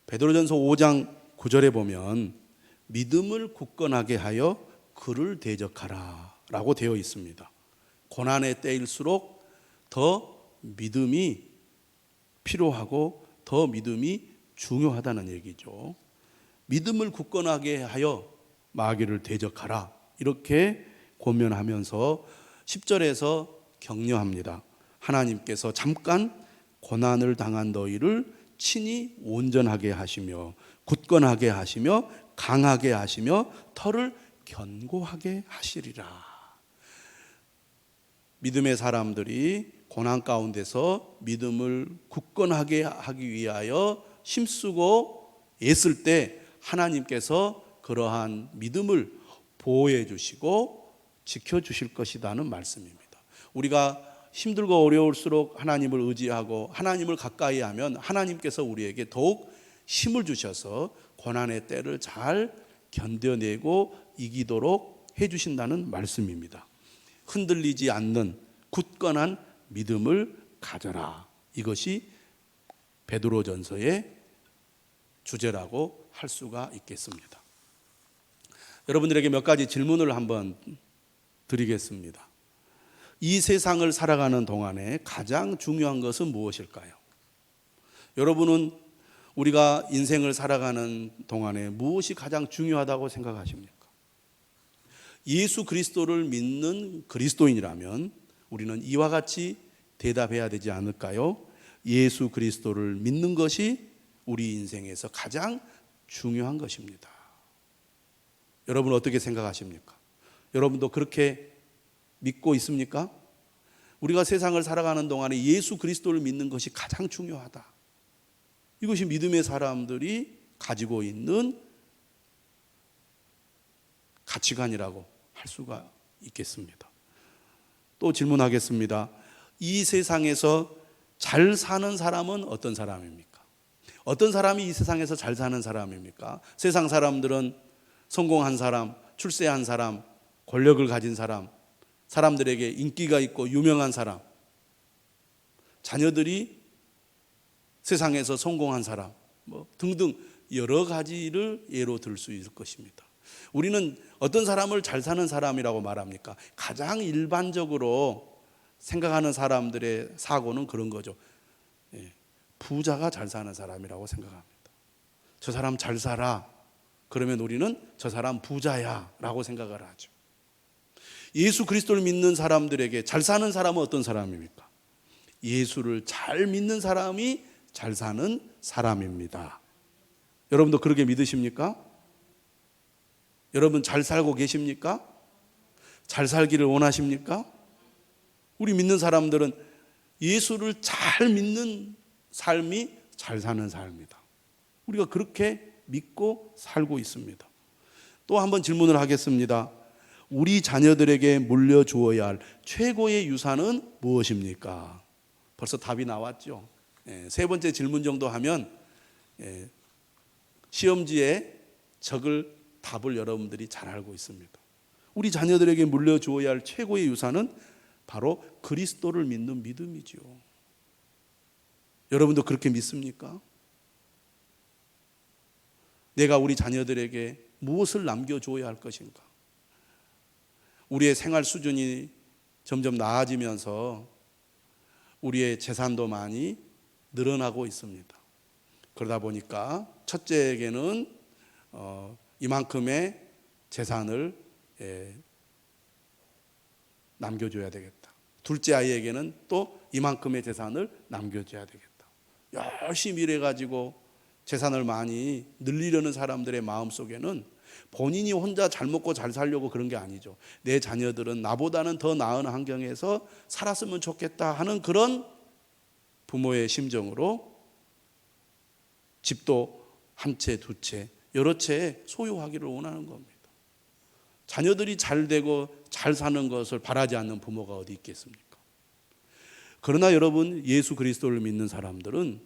베드로전서 5장 9절에 보면 믿음을 굳건하게 하여 그를 대적하라 라고 되어 있습니다. 고난의 때일수록 더 믿음이 필요하고 더 믿음이 중요하다는 얘기죠. 믿음을 굳건하게 하여 마귀를 대적하라 이렇게 권면하면서 10절에서 격려합니다. 하나님께서 잠깐 고난을 당한 너희를 친히 온전하게 하시며 굳건하게 하시며 강하게 하시며 터를 견고하게 하시리라. 믿음의 사람들이 고난 가운데서 믿음을 굳건하게 하기 위하여 힘쓰고 애쓸 때 하나님께서 그러한 믿음을 보호해 주시고 지켜주실 것이라는 말씀입니다. 우리가 힘들고 어려울수록 하나님을 의지하고 하나님을 가까이 하면 하나님께서 우리에게 더욱 힘을 주셔서 고난의 때를 잘 견뎌내고 이기도록 해주신다는 말씀입니다. 흔들리지 않는 굳건한 믿음을 가져라. 이것이 베드로전서의 주제라고 할 수가 있겠습니다. 여러분들에게 몇 가지 질문을 한번 드리겠습니다. 이 세상을 살아가는 동안에 가장 중요한 것은 무엇일까요? 여러분은 우리가 인생을 살아가는 동안에 무엇이 가장 중요하다고 생각하십니까? 예수 그리스도를 믿는 그리스도인이라면 우리는 이와 같이 대답해야 되지 않을까요? 예수 그리스도를 믿는 것이 우리 인생에서 가장 중요한 것입니다. 여러분 어떻게 생각하십니까? 여러분도 그렇게 믿고 있습니까? 우리가 세상을 살아가는 동안에 예수 그리스도를 믿는 것이 가장 중요하다. 이것이 믿음의 사람들이 가지고 있는 가치관이라고 할 수가 있겠습니다. 또 질문하겠습니다. 이 세상에서 잘 사는 사람은 어떤 사람입니까? 어떤 사람이 이 세상에서 잘 사는 사람입니까? 세상 사람들은 성공한 사람, 출세한 사람, 권력을 가진 사람, 사람들에게 인기가 있고 유명한 사람, 자녀들이 세상에서 성공한 사람 등등 여러 가지를 예로 들 수 있을 것입니다. 우리는 어떤 사람을 잘 사는 사람이라고 말합니까? 가장 일반적으로 생각하는 사람들의 사고는 그런 거죠. 부자가 잘 사는 사람이라고 생각합니다. 저 사람 잘 살아. 그러면 우리는 저 사람 부자야 라고 생각을 하죠. 예수 그리스도를 믿는 사람들에게 잘 사는 사람은 어떤 사람입니까? 예수를 잘 믿는 사람이 잘 사는 사람입니다. 여러분도 그렇게 믿으십니까? 여러분 잘 살고 계십니까? 잘 살기를 원하십니까? 우리 믿는 사람들은 예수를 잘 믿는 삶이 잘 사는 삶이다. 우리가 그렇게 믿고 살고 있습니다. 또 한번 질문을 하겠습니다. 우리 자녀들에게 물려주어야 할 최고의 유산은 무엇입니까? 벌써 답이 나왔죠. 세 번째 질문 정도 하면 시험지에 적을 답을 여러분들이 잘 알고 있습니다. 우리 자녀들에게 물려주어야 할 최고의 유산은 바로 그리스도를 믿는 믿음이죠. 여러분도 그렇게 믿습니까? 내가 우리 자녀들에게 무엇을 남겨주어야 할 것인가? 우리의 생활 수준이 점점 나아지면서 우리의 재산도 많이 늘어나고 있습니다. 그러다 보니까 첫째에게는 이만큼의 재산을 남겨줘야 되겠다. 둘째 아이에게는 또 이만큼의 재산을 남겨줘야 되겠다. 열심히 일해가지고 재산을 많이 늘리려는 사람들의 마음속에는 본인이 혼자 잘 먹고 잘 살려고 그런 게 아니죠. 내 자녀들은 나보다는 더 나은 환경에서 살았으면 좋겠다 하는 그런 부모의 심정으로 집도 한 채, 두 채, 여러 채 소유하기를 원하는 겁니다. 자녀들이 잘 되고 잘 사는 것을 바라지 않는 부모가 어디 있겠습니까? 그러나 여러분, 예수 그리스도를 믿는 사람들은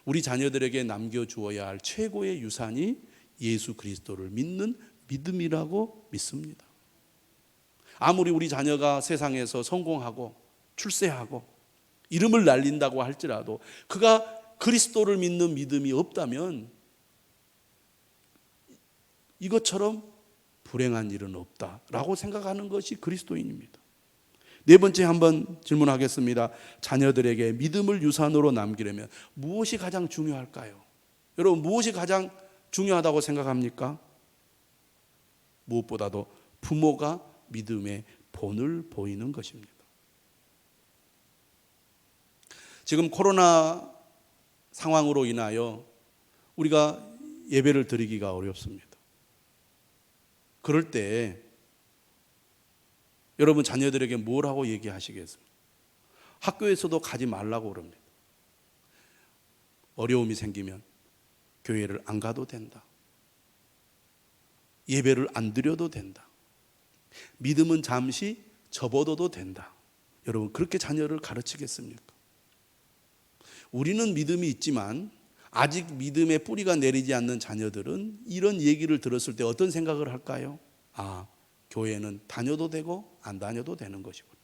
우리 자녀들에게 남겨주어야 할 최고의 유산이 예수 그리스도를 믿는 믿음이라고 믿습니다. 아무리 우리 자녀가 세상에서 성공하고 출세하고 이름을 날린다고 할지라도 그가 그리스도를 믿는 믿음이 없다면 이것처럼 불행한 일은 없다라고 생각하는 것이 그리스도인입니다. 네 번째 한번 질문하겠습니다. 자녀들에게 믿음을 유산으로 남기려면 무엇이 가장 중요할까요? 여러분, 무엇이 가장 중요하다고 생각합니까? 무엇보다도 부모가 믿음의 본을 보이는 것입니다. 지금 코로나 상황으로 인하여 우리가 예배를 드리기가 어렵습니다. 그럴 때 여러분 자녀들에게 뭘 하고 얘기하시겠습니까? 학교에서도 가지 말라고 그럽니다. 어려움이 생기면 교회를 안 가도 된다. 예배를 안 드려도 된다. 믿음은 잠시 접어둬도 된다. 여러분, 그렇게 자녀를 가르치겠습니까? 우리는 믿음이 있지만 아직 믿음의 뿌리가 내리지 않는 자녀들은 이런 얘기를 들었을 때 어떤 생각을 할까요? 아, 교회는 다녀도 되고 안 다녀도 되는 것이구나.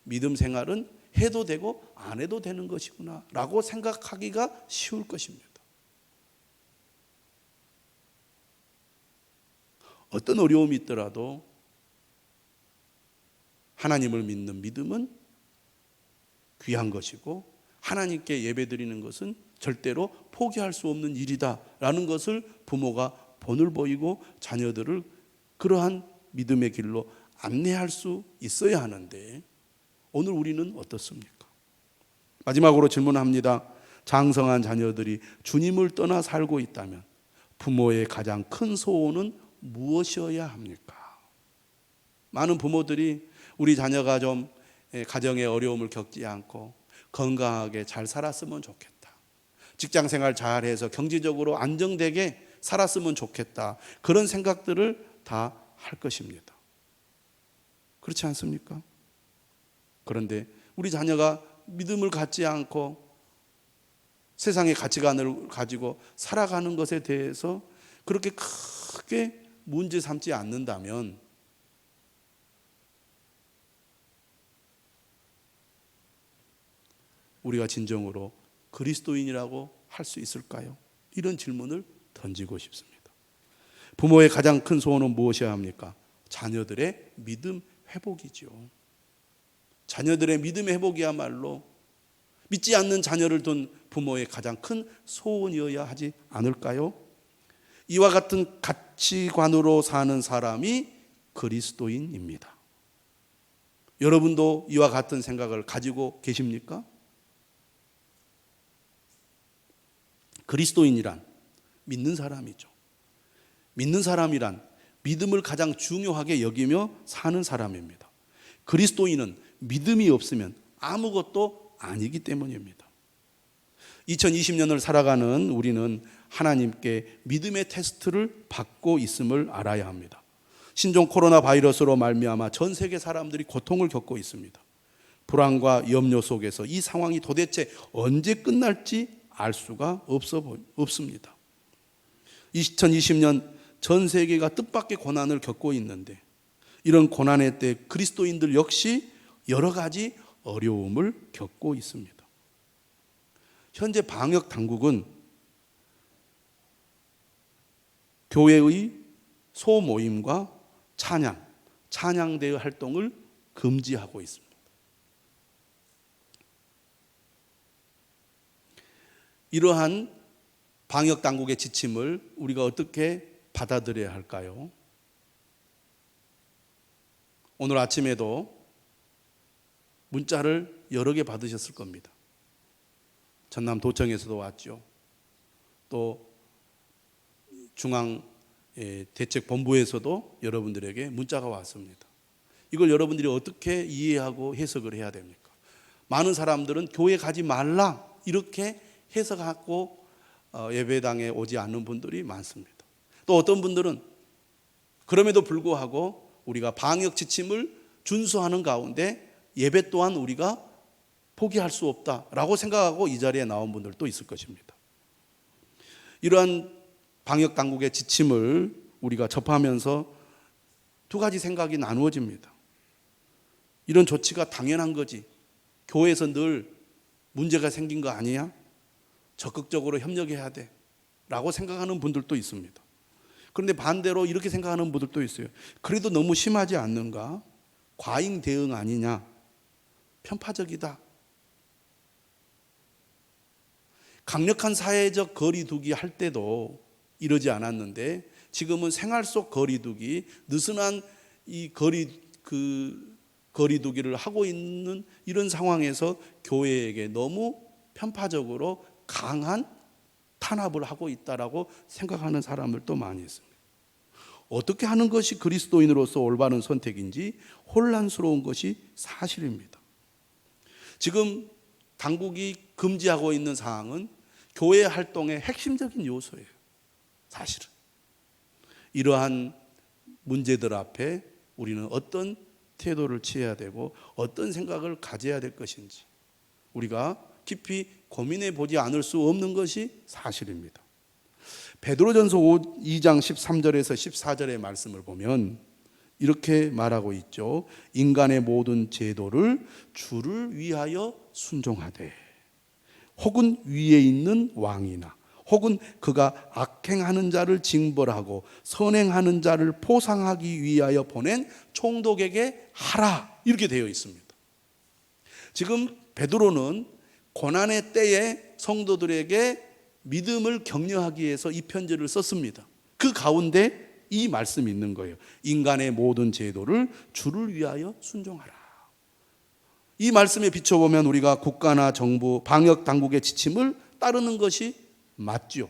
믿음 생활은 해도 되고 안 해도 되는 것이구나 라고 생각하기가 쉬울 것입니다. 어떤 어려움이 있더라도 하나님을 믿는 믿음은 귀한 것이고 하나님께 예배드리는 것은 절대로 포기할 수 없는 일이다라는 것을 부모가 본을 보이고 자녀들을 그러한 믿음의 길로 안내할 수 있어야 하는데 오늘 우리는 어떻습니까? 마지막으로 질문합니다. 장성한 자녀들이 주님을 떠나 살고 있다면 부모의 가장 큰 소원은 무엇이어야 합니까? 많은 부모들이 우리 자녀가 좀 가정의 어려움을 겪지 않고 건강하게 잘 살았으면 좋겠다. 직장생활 잘해서 경제적으로 안정되게 살았으면 좋겠다. 그런 생각들을 다 할 것입니다. 그렇지 않습니까? 그런데 우리 자녀가 믿음을 갖지 않고 세상의 가치관을 가지고 살아가는 것에 대해서 그렇게 크게 문제 삼지 않는다면 우리가 진정으로 그리스도인이라고 할 수 있을까요? 이런 질문을 던지고 싶습니다. 부모의 가장 큰 소원은 무엇이어야 합니까? 자녀들의 믿음 회복이죠. 자녀들의 믿음 회복이야말로 믿지 않는 자녀를 둔 부모의 가장 큰 소원이어야 하지 않을까요? 이와 같은 가치관으로 사는 사람이 그리스도인입니다. 여러분도 이와 같은 생각을 가지고 계십니까? 그리스도인이란 믿는 사람이죠. 믿는 사람이란 믿음을 가장 중요하게 여기며 사는 사람입니다. 그리스도인은 믿음이 없으면 아무것도 아니기 때문입니다. 2020년을 살아가는 우리는 하나님께 믿음의 테스트를 받고 있음을 알아야 합니다. 신종 코로나 바이러스로 말미암아 전 세계 사람들이 고통을 겪고 있습니다. 불안과 염려 속에서 이 상황이 도대체 언제 끝날지 알 수가 없습니다. 2020년 전 세계가 뜻밖의 고난을 겪고 있는데 이런 고난의 때 그리스도인들 역시 여러 가지 어려움을 겪고 있습니다. 현재 방역 당국은 교회의 소모임과 찬양대회 활동을 금지하고 있습니다. 이러한 방역 당국의 지침을 우리가 어떻게 받아들여야 할까요? 오늘 아침에도 문자를 여러 개 받으셨을 겁니다. 전남도청에서도 왔죠. 또 중앙대책본부에서도 여러분들에게 문자가 왔습니다. 이걸 여러분들이 어떻게 이해하고 해석을 해야 됩니까? 많은 사람들은 교회 가지 말라 이렇게 해석하고 예배당에 오지 않는 분들이 많습니다. 또 어떤 분들은 그럼에도 불구하고 우리가 방역 지침을 준수하는 가운데 예배 또한 우리가 포기할 수 없다라고 생각하고 이 자리에 나온 분들도 있을 것입니다. 이러한 방역 당국의 지침을 우리가 접하면서 두 가지 생각이 나누어집니다. 이런 조치가 당연한 거지. 교회에서 늘 문제가 생긴 거 아니야? 적극적으로 협력해야 돼 라고 생각하는 분들도 있습니다. 그런데 반대로 이렇게 생각하는 분들도 있어요. 그래도 너무 심하지 않는가? 과잉 대응 아니냐? 편파적이다. 강력한 사회적 거리두기 할 때도 이러지 않았는데 지금은 생활 속 거리두기, 느슨한 이 거리두기를 하고 있는 이런 상황에서 교회에게 너무 편파적으로 강한 탄압을 하고 있다라고 생각하는 사람들도 많이 있습니다. 어떻게 하는 것이 그리스도인으로서 올바른 선택인지 혼란스러운 것이 사실입니다. 지금 당국이 금지하고 있는 사항은 교회 활동의 핵심적인 요소예요. 사실은 이러한 문제들 앞에 우리는 어떤 태도를 취해야 되고 어떤 생각을 가져야 될 것인지 우리가 깊이 고민해 보지 않을 수 없는 것이 사실입니다. 베드로전서 2장 13절에서 14절의 말씀을 보면 이렇게 말하고 있죠. 인간의 모든 제도를 주를 위하여 순종하되 혹은 위에 있는 왕이나 혹은 그가 악행하는 자를 징벌하고 선행하는 자를 포상하기 위하여 보낸 총독에게 하라, 이렇게 되어 있습니다. 지금 베드로는 고난의 때에 성도들에게 믿음을 격려하기 위해서 이 편지를 썼습니다. 그 가운데 이 말씀이 있는 거예요. 인간의 모든 제도를 주를 위하여 순종하라. 이 말씀에 비춰보면 우리가 국가나 정부, 방역 당국의 지침을 따르는 것이 맞죠.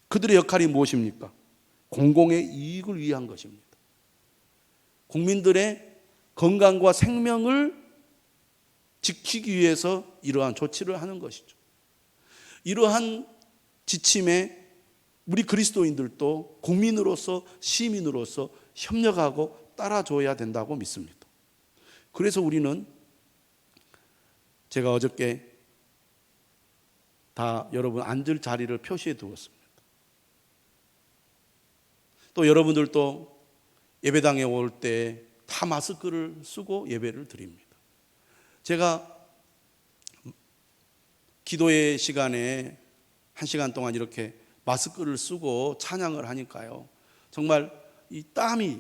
그들의 역할이 무엇입니까? 공공의 이익을 위한 것입니다. 국민들의 건강과 생명을 지키기 위해서 이러한 조치를 하는 것이죠. 이러한 지침에 우리 그리스도인들도 국민으로서 시민으로서 협력하고 따라줘야 된다고 믿습니다. 그래서 우리는 제가 어저께 다 여러분 앉을 자리를 표시해 두었습니다. 또 여러분들도 예배당에 올 때 다 마스크를 쓰고 예배를 드립니다. 제가 기도의 시간에 1시간 동안 이렇게 마스크를 쓰고 찬양을 하니까요, 정말 이 땀이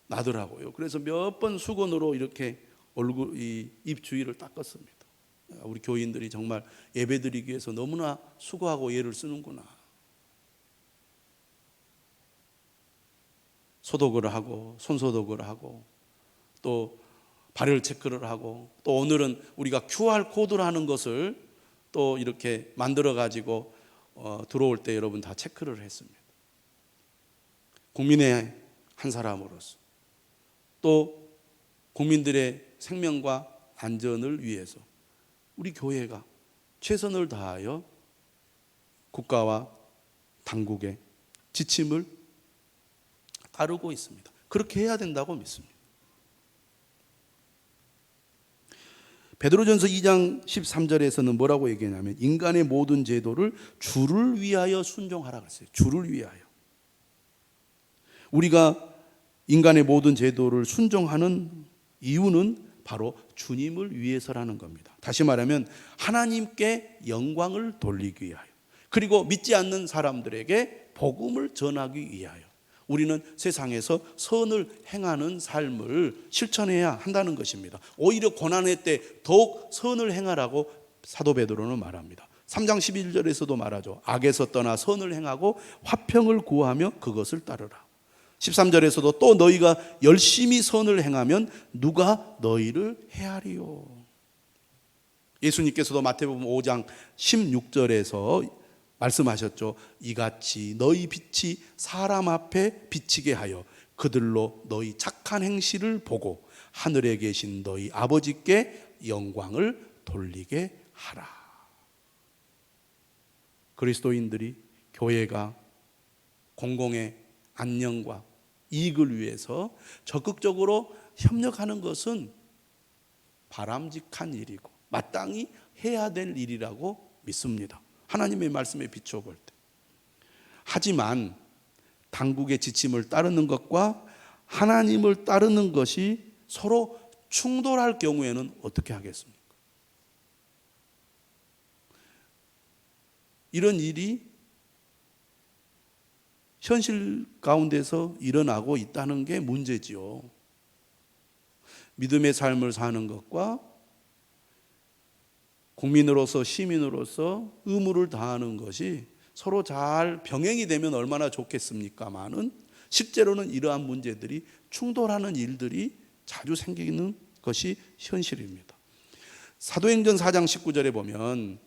나더라고요. 그래서 몇 번 수건으로 이렇게 입 주위를 닦았습니다. 우리 교인들이 정말 예배드리기 위해서 너무나 수고하고 애를 쓰는구나. 소독을 하고 손소독을 하고 또 발열 체크를 하고 또 오늘은 우리가 QR 코드라는 것을 또 이렇게 만들어 가지고 들어올 때 여러분 다 체크를 했습니다. 국민의 한 사람으로서 또 국민들의 생명과 안전을 위해서 우리 교회가 최선을 다하여 국가와 당국의 지침을 따르고 있습니다. 그렇게 해야 된다고 믿습니다. 베드로전서 2장 13절에서는 뭐라고 얘기하냐면 인간의 모든 제도를 주를 위하여 순종하라 그랬어요. 주를 위하여. 우리가 인간의 모든 제도를 순종하는 이유는 바로 주님을 위해서라는 겁니다. 다시 말하면 하나님께 영광을 돌리기 위하여, 그리고 믿지 않는 사람들에게 복음을 전하기 위하여 우리는 세상에서 선을 행하는 삶을 실천해야 한다는 것입니다. 오히려 고난의 때 더욱 선을 행하라고 사도 베드로는 말합니다. 3장 11절에서도 말하죠. 악에서 떠나 선을 행하고 화평을 구하며 그것을 따르라. 13절에서도 또 너희가 열심히 선을 행하면 누가 너희를 해하리요. 예수님께서도 마태복음 5장 16절에서 말씀하셨죠. 이같이 너희 빛이 사람 앞에 비치게 하여 그들로 너희 착한 행실을 보고 하늘에 계신 너희 아버지께 영광을 돌리게 하라. 그리스도인들이, 교회가 공공의 안녕과 이익을 위해서 적극적으로 협력하는 것은 바람직한 일이고 마땅히 해야 될 일이라고 믿습니다. 하나님의 말씀에 비추어 볼 때. 하지만 당국의 지침을 따르는 것과 하나님을 따르는 것이 서로 충돌할 경우에는 어떻게 하겠습니까? 이런 일이 현실 가운데서 일어나고 있다는 게 문제지요. 믿음의 삶을 사는 것과 국민으로서 시민으로서 의무를 다하는 것이 서로 잘 병행이 되면 얼마나 좋겠습니까마는 실제로는 이러한 문제들이 충돌하는 일들이 자주 생기는 것이 현실입니다. 사도행전 4장 19절에 보면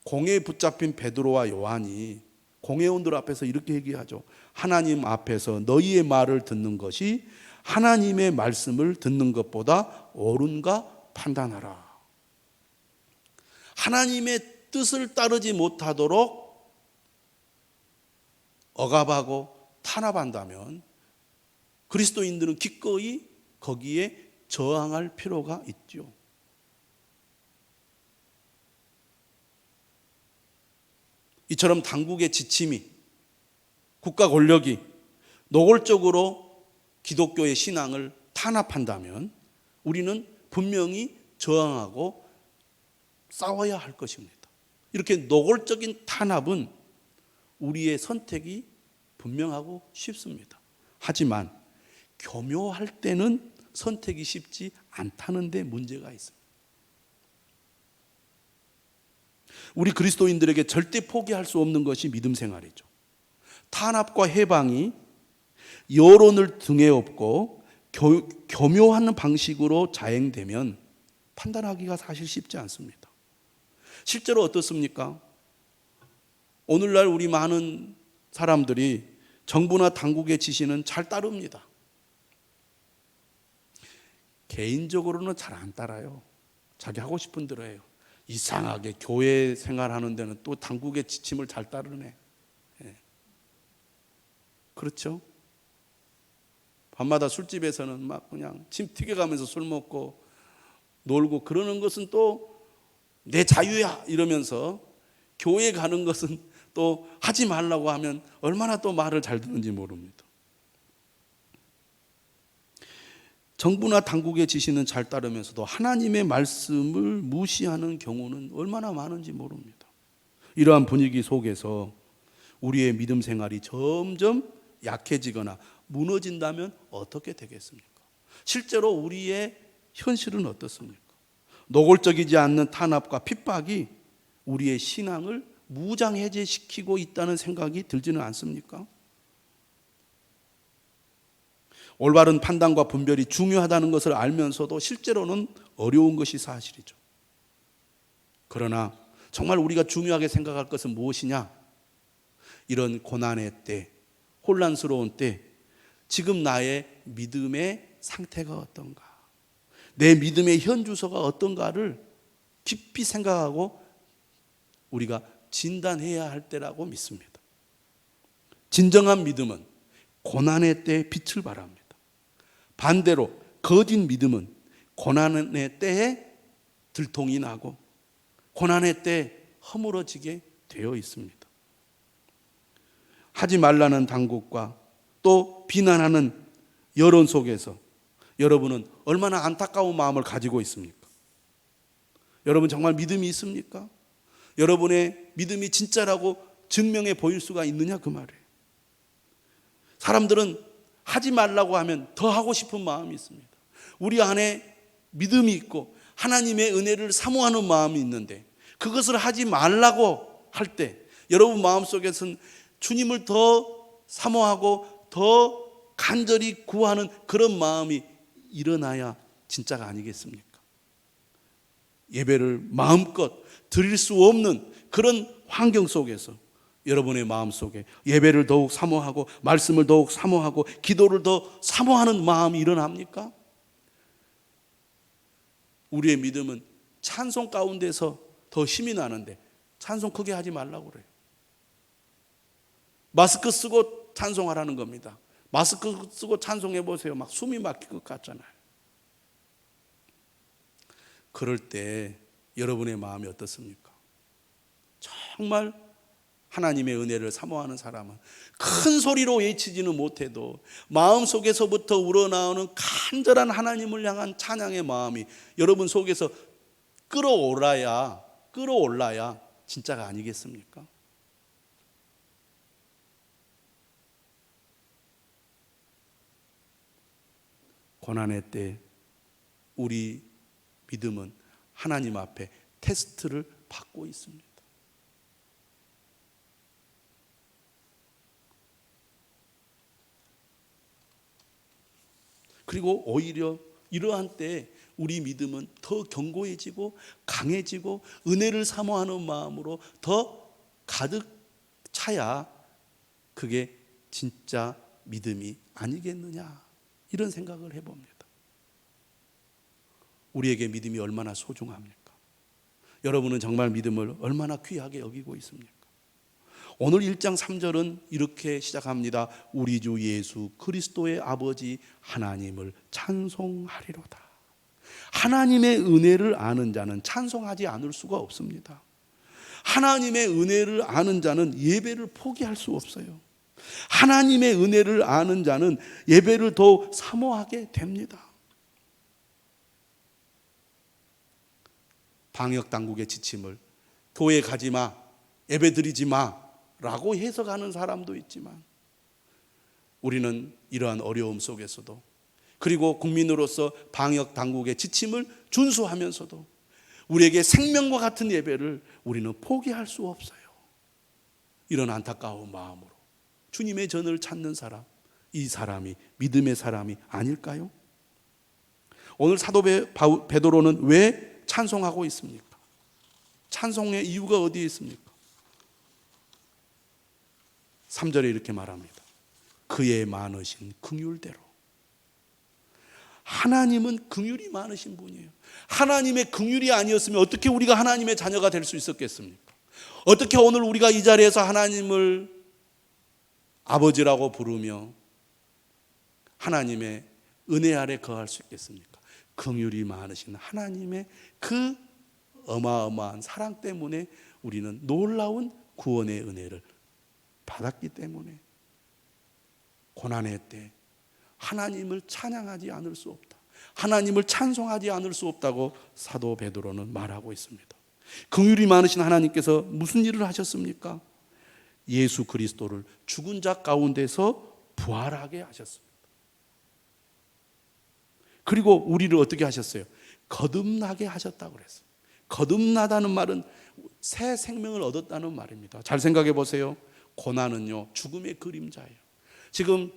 공회에 붙잡힌 베드로와 요한이 공회원들 앞에서 이렇게 얘기하죠. 하나님 앞에서 너희의 말을 듣는 것이 하나님의 말씀을 듣는 것보다 옳은가 판단하라. 하나님의 뜻을 따르지 못하도록 억압하고 탄압한다면 그리스도인들은 기꺼이 거기에 저항할 필요가 있죠. 이처럼 당국의 지침이, 국가 권력이 노골적으로 기독교의 신앙을 탄압한다면 우리는 분명히 저항하고 싸워야 할 것입니다. 이렇게 노골적인 탄압은 우리의 선택이 분명하고 쉽습니다. 하지만 교묘할 때는 선택이 쉽지 않다는 데 문제가 있습니다. 우리 그리스도인들에게 절대 포기할 수 없는 것이 믿음 생활이죠. 탄압과 해방이 여론을 등에 업고 교묘한 방식으로 자행되면 판단하기가 사실 쉽지 않습니다. 실제로 어떻습니까? 오늘날 우리 많은 사람들이 정부나 당국의 지시는 잘 따릅니다. 개인적으로는 잘 안 따라요. 자기 하고 싶은 대로 해요. 이상하게 교회 생활하는 데는 또 당국의 지침을 잘 따르네. 예. 그렇죠? 밤마다 술집에서는 막 그냥 침 튀겨가면서 술 먹고 놀고 그러는 것은 또 내 자유야 이러면서 교회 가는 것은 또 하지 말라고 하면 얼마나 또 말을 잘 듣는지 모릅니다. 정부나 당국의 지시는 잘 따르면서도 하나님의 말씀을 무시하는 경우는 얼마나 많은지 모릅니다. 이러한 분위기 속에서 우리의 믿음 생활이 점점 약해지거나 무너진다면 어떻게 되겠습니까? 실제로 우리의 현실은 어떻습니까? 노골적이지 않는 탄압과 핍박이 우리의 신앙을 무장해제시키고 있다는 생각이 들지는 않습니까? 올바른 판단과 분별이 중요하다는 것을 알면서도 실제로는 어려운 것이 사실이죠. 그러나 정말 우리가 중요하게 생각할 것은 무엇이냐? 이런 고난의 때, 혼란스러운 때, 지금 나의 믿음의 상태가 어떤가? 내 믿음의 현주소가 어떤가를 깊이 생각하고 우리가 진단해야 할 때라고 믿습니다. 진정한 믿음은 고난의 때에 빛을 발합니다. 반대로 거짓 믿음은 고난의 때에 들통이 나고 고난의 때에 허물어지게 되어 있습니다. 하지 말라는 당국과 또 비난하는 여론 속에서 여러분은 얼마나 안타까운 마음을 가지고 있습니까? 여러분 정말 믿음이 있습니까? 여러분의 믿음이 진짜라고 증명해 보일 수가 있느냐 그 말이에요. 사람들은 하지 말라고 하면 더 하고 싶은 마음이 있습니다. 우리 안에 믿음이 있고 하나님의 은혜를 사모하는 마음이 있는데 그것을 하지 말라고 할 때 여러분 마음속에서는 주님을 더 사모하고 더 간절히 구하는 그런 마음이 일어나야 진짜가 아니겠습니까? 예배를 마음껏 드릴 수 없는 그런 환경 속에서 여러분의 마음속에 예배를 더욱 사모하고 말씀을 더욱 사모하고 기도를 더 사모하는 마음이 일어납니까? 우리의 믿음은 찬송 가운데서 더 힘이 나는데 찬송 크게 하지 말라고 그래요. 마스크 쓰고 찬송하라는 겁니다. 마스크 쓰고 찬송해 보세요. 막 숨이 막힐 것 같잖아요. 그럴 때 여러분의 마음이 어떻습니까? 정말 하나님의 은혜를 사모하는 사람은 큰 소리로 외치지는 못해도 마음속에서부터 우러나오는 간절한 하나님을 향한 찬양의 마음이 여러분 속에서 끌어올라야 진짜가 아니겠습니까? 고난의 때 우리 믿음은 하나님 앞에 테스트를 받고 있습니다. 그리고 오히려 이러한 때 우리 믿음은 더 견고해지고 강해지고 은혜를 사모하는 마음으로 더 가득 차야 그게 진짜 믿음이 아니겠느냐, 이런 생각을 해봅니다. 우리에게 믿음이 얼마나 소중합니까? 여러분은 정말 믿음을 얼마나 귀하게 여기고 있습니까? 오늘 1장 3절은 이렇게 시작합니다. 우리 주 예수 그리스도의 아버지 하나님을 찬송하리로다. 하나님의 은혜를 아는 자는 찬송하지 않을 수가 없습니다. 하나님의 은혜를 아는 자는 예배를 포기할 수 없어요. 하나님의 은혜를 아는 자는 예배를 더 사모하게 됩니다. 방역 당국의 지침을 교회 가지 마, 예배 드리지 마 라고 해석하는 사람도 있지만, 우리는 이러한 어려움 속에서도, 그리고 국민으로서 방역 당국의 지침을 준수하면서도 우리에게 생명과 같은 예배를 우리는 포기할 수 없어요. 이런 안타까운 마음으로 주님의 전을 찾는 사람, 이 사람이 믿음의 사람이 아닐까요? 오늘 사도 베드로는 왜 찬송하고 있습니까? 찬송의 이유가 어디에 있습니까? 3절에 이렇게 말합니다. 그의 많으신 긍휼대로. 하나님은 긍휼이 많으신 분이에요. 하나님의 긍휼이 아니었으면 어떻게 우리가 하나님의 자녀가 될 수 있었겠습니까? 어떻게 오늘 우리가 이 자리에서 하나님을 아버지라고 부르며 하나님의 은혜 아래 거할 수 있겠습니까? 긍휼이 많으신 하나님의 그 어마어마한 사랑 때문에 우리는 놀라운 구원의 은혜를 받았기 때문에 고난의 때 하나님을 찬양하지 않을 수 없다, 하나님을 찬송하지 않을 수 없다고 사도 베드로는 말하고 있습니다. 긍휼이 많으신 하나님께서 무슨 일을 하셨습니까? 예수 그리스도를 죽은 자 가운데서 부활하게 하셨습니다. 그리고 우리를 어떻게 하셨어요? 거듭나게 하셨다고 그랬어요. 거듭나다는 말은 새 생명을 얻었다는 말입니다. 잘 생각해 보세요. 고난은요, 죽음의 그림자예요. 지금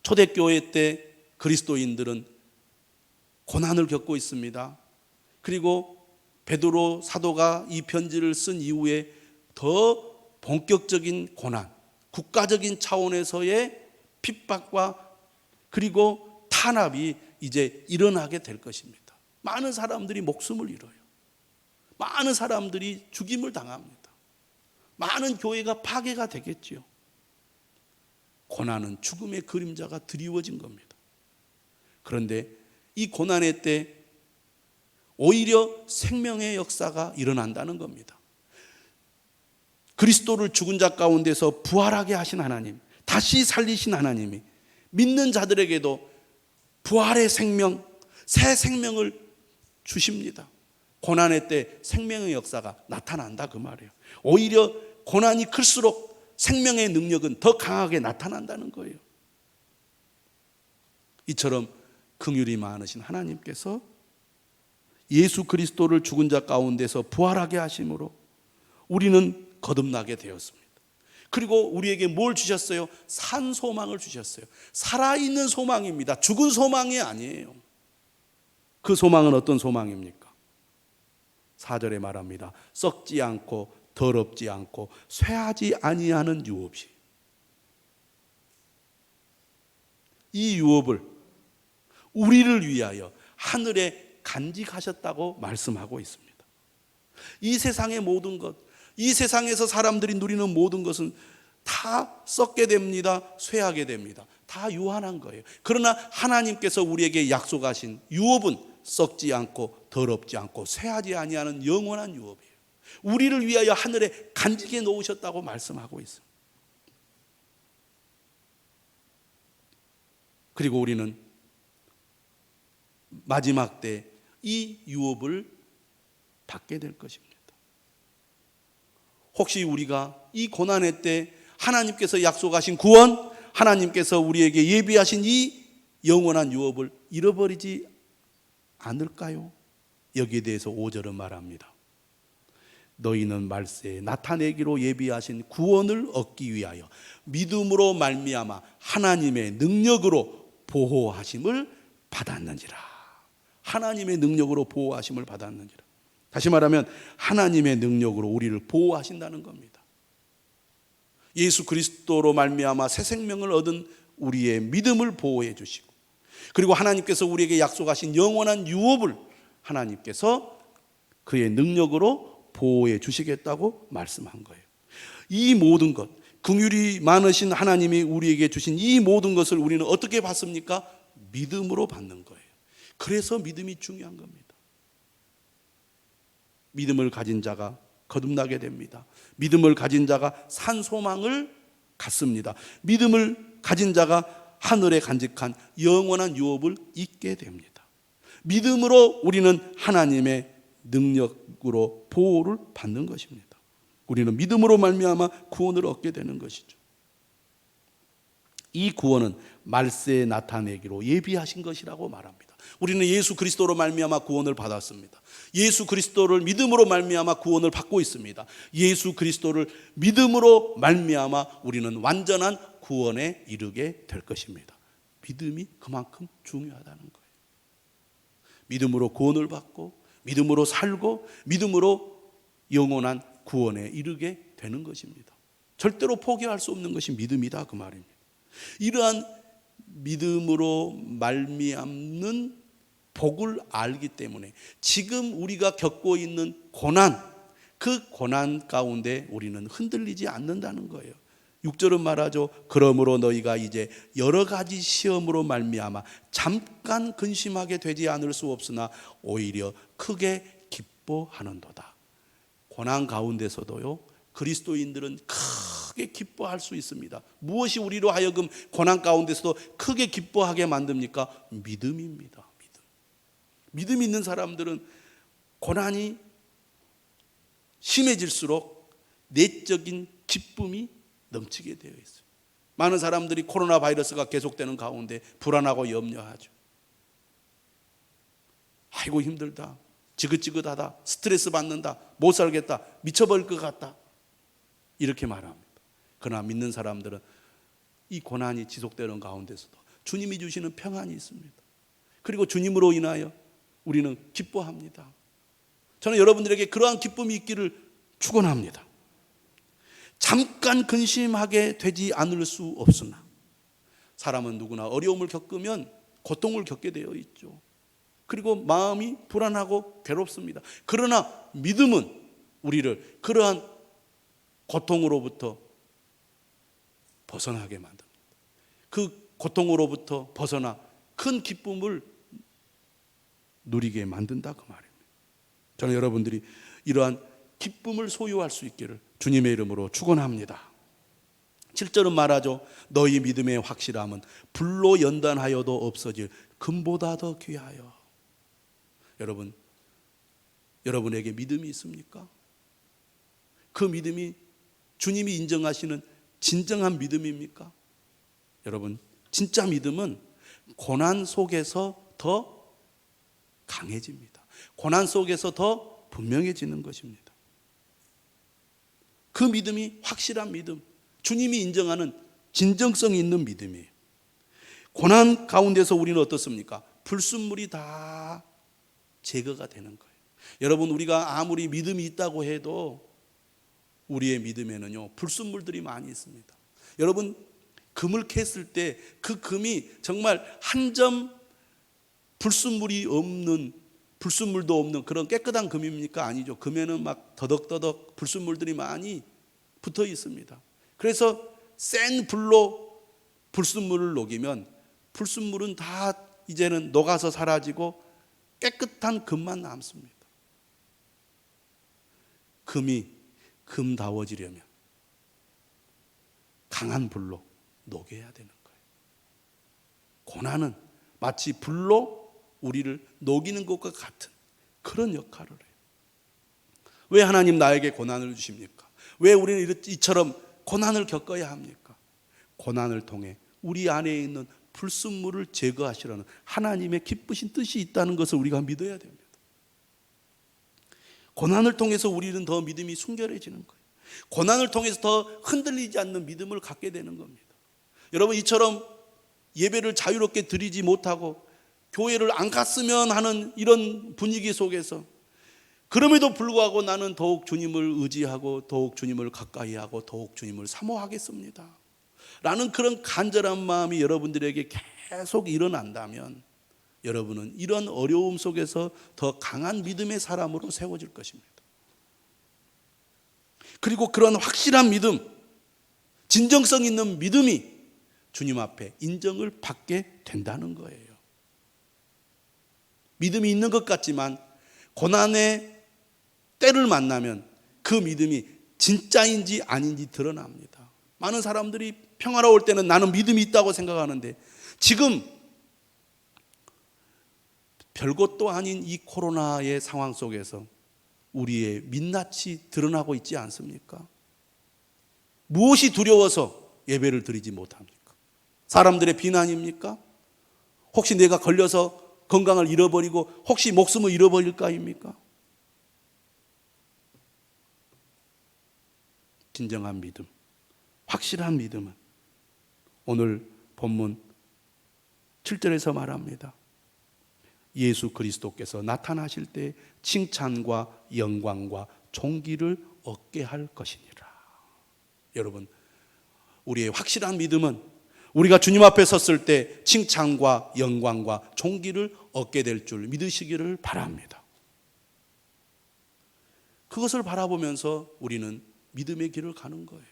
초대교회 때 그리스도인들은 고난을 겪고 있습니다. 그리고 베드로 사도가 이 편지를 쓴 이후에 더 본격적인 고난, 국가적인 차원에서의 핍박과 그리고 탄압이 이제 일어나게 될 것입니다. 많은 사람들이 목숨을 잃어요. 많은 사람들이 죽임을 당합니다. 많은 교회가 파괴가 되겠지요. 고난은 죽음의 그림자가 드리워진 겁니다. 그런데 이 고난의 때 오히려 생명의 역사가 일어난다는 겁니다. 그리스도를 죽은 자 가운데서 부활하게 하신 하나님, 다시 살리신 하나님이 믿는 자들에게도 부활의 생명, 새 생명을 주십니다. 고난의 때 생명의 역사가 나타난다 그 말이에요. 오히려 고난이 클수록 생명의 능력은 더 강하게 나타난다는 거예요. 이처럼 긍휼이 많으신 하나님께서 예수 그리스도를 죽은 자 가운데서 부활하게 하심으로 우리는 거듭나게 되었습니다. 그리고 우리에게 뭘 주셨어요? 산 소망을 주셨어요. 살아있는 소망입니다. 죽은 소망이 아니에요. 그 소망은 어떤 소망입니까? 4절에 말합니다. 썩지 않고 더럽지 않고 쇠하지 아니하는 유업이. 이 유업을 우리를 위하여 하늘에 간직하셨다고 말씀하고 있습니다. 이 세상의 모든 것, 이 세상에서 사람들이 누리는 모든 것은 다 썩게 됩니다. 쇠하게 됩니다. 다 유한한 거예요. 그러나 하나님께서 우리에게 약속하신 유업은 썩지 않고 더럽지 않고 쇠하지 아니하는 영원한 유업이에요. 우리를 위하여 하늘에 간직해 놓으셨다고 말씀하고 있습니다. 그리고 우리는 마지막 때 이 유업을 받게 될 것입니다. 혹시 우리가 이 고난의 때 하나님께서 약속하신 구원, 하나님께서 우리에게 예비하신 이 영원한 유업을 잃어버리지 않을까요? 여기에 대해서 5절은 말합니다. 너희는 말세에 나타내기로 예비하신 구원을 얻기 위하여 믿음으로 말미암아 하나님의 능력으로 보호하심을 받았느니라. 하나님의 능력으로 보호하심을 받았느니라. 다시 말하면 하나님의 능력으로 우리를 보호하신다는 겁니다. 예수 그리스도로 말미암아 새 생명을 얻은 우리의 믿음을 보호해 주시고, 그리고 하나님께서 우리에게 약속하신 영원한 유업을 하나님께서 그의 능력으로 보호해 주시겠다고 말씀한 거예요. 이 모든 것, 긍휼이 많으신 하나님이 우리에게 주신 이 모든 것을 우리는 어떻게 받습니까? 믿음으로 받는 거예요. 그래서 믿음이 중요한 겁니다. 믿음을 가진 자가 거듭나게 됩니다. 믿음을 가진 자가 산 소망을 갖습니다. 믿음을 가진 자가 하늘에 간직한 영원한 유업을 잊게 됩니다. 믿음으로 우리는 하나님의 능력으로 보호를 받는 것입니다. 우리는 믿음으로 말미암아 구원을 얻게 되는 것이죠. 이 구원은 말세에 나타내기로 예비하신 것이라고 말합니다. 우리는 예수 그리스도로 말미암아 구원을 받았습니다. 예수 그리스도를 믿음으로 말미암아 구원을 받고 있습니다. 예수 그리스도를 믿음으로 말미암아 우리는 완전한 구원에 이르게 될 것입니다. 믿음이 그만큼 중요하다는 거예요. 믿음으로 구원을 받고 믿음으로 살고 믿음으로 영원한 구원에 이르게 되는 것입니다. 절대로 포기할 수 없는 것이 믿음이다, 그 말입니다. 이러한 믿음으로 말미암는 복을 알기 때문에 지금 우리가 겪고 있는 고난, 그 고난 가운데 우리는 흔들리지 않는다는 거예요. 6절은 말하죠. 그러므로 너희가 이제 여러 가지 시험으로 말미암아 잠깐 근심하게 되지 않을 수 없으나 오히려 크게 기뻐하는도다. 고난 가운데서도요, 그리스도인들은 크게 기뻐할 수 있습니다. 무엇이 우리로 하여금 고난 가운데서도 크게 기뻐하게 만듭니까? 믿음입니다. 믿음 있는 사람들은 고난이 심해질수록 내적인 기쁨이 넘치게 되어 있어요. 많은 사람들이 코로나 바이러스가 계속되는 가운데 불안하고 염려하죠. 아이고 힘들다, 지긋지긋하다, 스트레스 받는다, 못 살겠다, 미쳐버릴 것 같다, 이렇게 말합니다. 그러나 믿는 사람들은 이 고난이 지속되는 가운데서도 주님이 주시는 평안이 있습니다. 그리고 주님으로 인하여 우리는 기뻐합니다. 저는 여러분들에게 그러한 기쁨이 있기를 축원합니다. 잠깐 근심하게 되지 않을 수 없으나, 사람은 누구나 어려움을 겪으면 고통을 겪게 되어 있죠. 그리고 마음이 불안하고 괴롭습니다. 그러나 믿음은 우리를 그러한 고통으로부터 벗어나게 만듭니다. 그 고통으로부터 벗어나 큰 기쁨을 누리게 만든다, 그 말입니다. 저는 여러분들이 이러한 기쁨을 소유할 수 있기를 주님의 이름으로 축원합니다. 7절은 말하죠. 너희 믿음의 확실함은 불로 연단하여도 없어질 금보다 더 귀하여. 여러분, 여러분에게 믿음이 있습니까? 그 믿음이 주님이 인정하시는 진정한 믿음입니까? 여러분, 진짜 믿음은 고난 속에서 더 강해집니다. 고난 속에서 더 분명해지는 것입니다. 그 믿음이 확실한 믿음, 주님이 인정하는 진정성 있는 믿음이에요. 고난 가운데서 우리는 어떻습니까? 불순물이 다 제거가 되는 거예요. 여러분, 우리가 아무리 믿음이 있다고 해도 우리의 믿음에는요, 불순물들이 많이 있습니다. 여러분, 금을 캤을 때 그 금이 정말 한 점 불순물이 없는, 불순물도 없는 그런 깨끗한 금입니까? 아니죠. 금에는 막 더덕더덕 불순물들이 많이 붙어 있습니다. 그래서 센 불로 불순물을 녹이면 불순물은 다 이제는 녹아서 사라지고 깨끗한 금만 남습니다. 금이 금다워지려면 강한 불로 녹여야 되는 거예요. 고난은 마치 불로 우리를 녹이는 것과 같은 그런 역할을 해요. 왜 하나님 나에게 고난을 주십니까? 왜 우리는 이처럼 고난을 겪어야 합니까? 고난을 통해 우리 안에 있는 불순물을 제거하시라는 하나님의 기쁘신 뜻이 있다는 것을 우리가 믿어야 됩니다. 고난을 통해서 우리는 더 믿음이 순결해지는 거예요. 고난을 통해서 더 흔들리지 않는 믿음을 갖게 되는 겁니다. 여러분, 이처럼 예배를 자유롭게 드리지 못하고 교회를 안 갔으면 하는 이런 분위기 속에서 그럼에도 불구하고 나는 더욱 주님을 의지하고 더욱 주님을 가까이 하고 더욱 주님을 사모하겠습니다 라는 그런 간절한 마음이 여러분들에게 계속 일어난다면 여러분은 이런 어려움 속에서 더 강한 믿음의 사람으로 세워질 것입니다. 그리고 그런 확실한 믿음, 진정성 있는 믿음이 주님 앞에 인정을 받게 된다는 거예요. 믿음이 있는 것 같지만 고난의 때를 만나면 그 믿음이 진짜인지 아닌지 드러납니다. 많은 사람들이 평화로울 때는 나는 믿음이 있다고 생각하는데 지금 별것도 아닌 이 코로나의 상황 속에서 우리의 민낯이 드러나고 있지 않습니까? 무엇이 두려워서 예배를 드리지 못합니까? 사람들의 비난입니까? 혹시 내가 걸려서 건강을 잃어버리고 혹시 목숨을 잃어버릴까입니까? 진정한 믿음, 확실한 믿음은 오늘 본문 7절에서 말합니다. 예수 그리스도께서 나타나실 때 칭찬과 영광과 존귀를 얻게 할 것이니라. 여러분, 우리의 확실한 믿음은 우리가 주님 앞에 섰을 때 칭찬과 영광과 존귀를 얻게 될 줄 믿으시기를 바랍니다. 그것을 바라보면서 우리는 믿음의 길을 가는 거예요.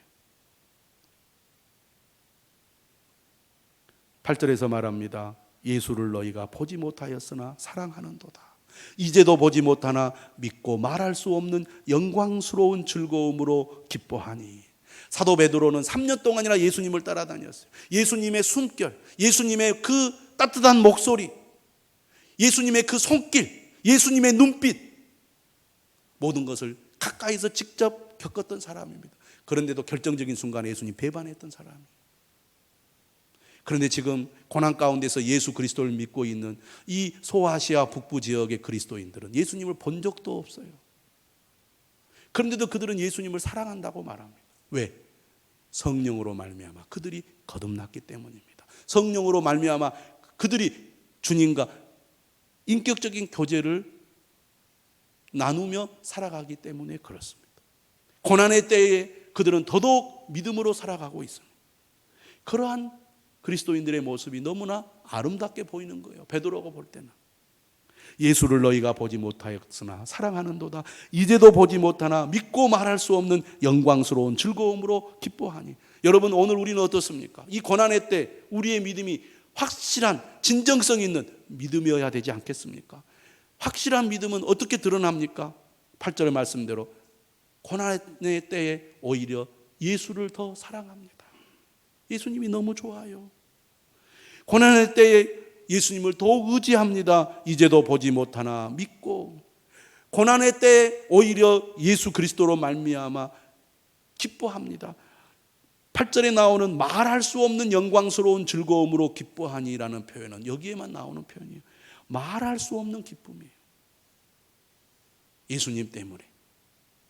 8절에서 말합니다. 예수를 너희가 보지 못하였으나 사랑하는도다. 이제도 보지 못하나 믿고 말할 수 없는 영광스러운 즐거움으로 기뻐하니. 사도 베드로는 3년 동안이나 예수님을 따라다녔어요. 예수님의 숨결, 예수님의 그 따뜻한 목소리, 예수님의 그 손길, 예수님의 눈빛, 모든 것을 가까이서 직접 겪었던 사람입니다. 그런데도 결정적인 순간에 예수님 배반했던 사람이에요. 그런데 지금 고난 가운데서 예수 그리스도를 믿고 있는 이 소아시아 북부 지역의 그리스도인들은 예수님을 본 적도 없어요. 그런데도 그들은 예수님을 사랑한다고 말합니다. 왜? 성령으로 말미암아 그들이 거듭났기 때문입니다. 성령으로 말미암아 그들이 주님과 인격적인 교제를 나누며 살아가기 때문에 그렇습니다. 고난의 때에 그들은 더더욱 믿음으로 살아가고 있습니다. 그러한 그리스도인들의 모습이 너무나 아름답게 보이는 거예요. 베드로가 볼 때는 예수를 너희가 보지 못하였으나 사랑하는도다. 이제도 보지 못하나 믿고 말할 수 없는 영광스러운 즐거움으로 기뻐하니. 여러분, 오늘 우리는 어떻습니까? 이 고난의 때 우리의 믿음이 확실한 진정성 있는 믿음이어야 되지 않겠습니까? 확실한 믿음은 어떻게 드러납니까? 8절의 말씀대로 고난의 때에 오히려 예수를 더 사랑합니다. 예수님이 너무 좋아요. 고난의 때에 예수님을 더욱 의지합니다. 이제도 보지 못하나 믿고. 고난의 때에 오히려 예수 그리스도로 말미암아 기뻐합니다. 8절에 나오는 말할 수 없는 영광스러운 즐거움으로 기뻐하니라는 표현은 여기에만 나오는 표현이에요. 말할 수 없는 기쁨이에요. 예수님 때문에.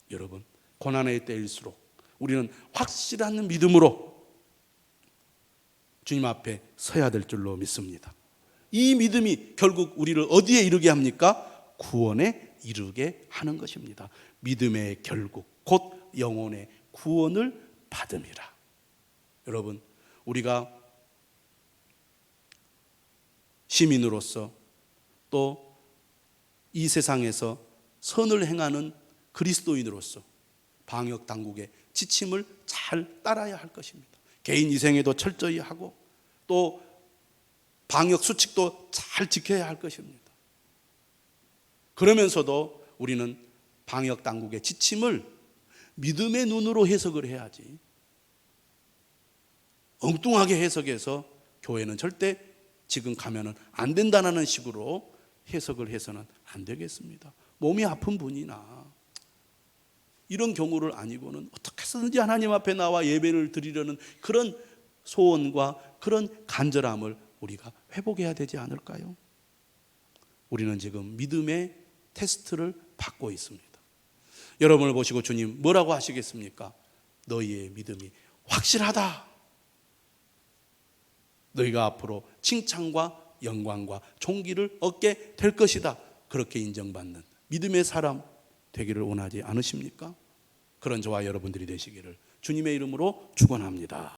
여러분, 고난의 때일수록 우리는 확실한 믿음으로 주님 앞에 서야 될 줄로 믿습니다. 이 믿음이 결국 우리를 어디에 이르게 합니까? 구원에 이르게 하는 것입니다. 믿음의 결국 곧 영혼의 구원을 받음이라. 여러분, 우리가 시민으로서 또 이 세상에서 선을 행하는 그리스도인으로서 방역 당국의 지침을 잘 따라야 할 것입니다. 개인 위생에도 철저히 하고 또 방역 수칙도 잘 지켜야 할 것입니다. 그러면서도 우리는 방역 당국의 지침을 믿음의 눈으로 해석을 해야지 엉뚱하게 해석해서 교회는 절대 지금 가면은 안 된다는 식으로 해석을 해서는 안 되겠습니다. 몸이 아픈 분이나 이런 경우를 아니고는 어떻게 해서든지 하나님 앞에 나와 예배를 드리려는 그런 소원과 그런 간절함을 우리가 회복해야 되지 않을까요? 우리는 지금 믿음의 테스트를 받고 있습니다. 여러분을 보시고 주님 뭐라고 하시겠습니까? 너희의 믿음이 확실하다. 너희가 앞으로 칭찬과 영광과 존귀를 얻게 될 것이다. 그렇게 인정받는 믿음의 사람 되기를 원하지 않으십니까? 그런 저와 여러분들이 되시기를 주님의 이름으로 축원합니다.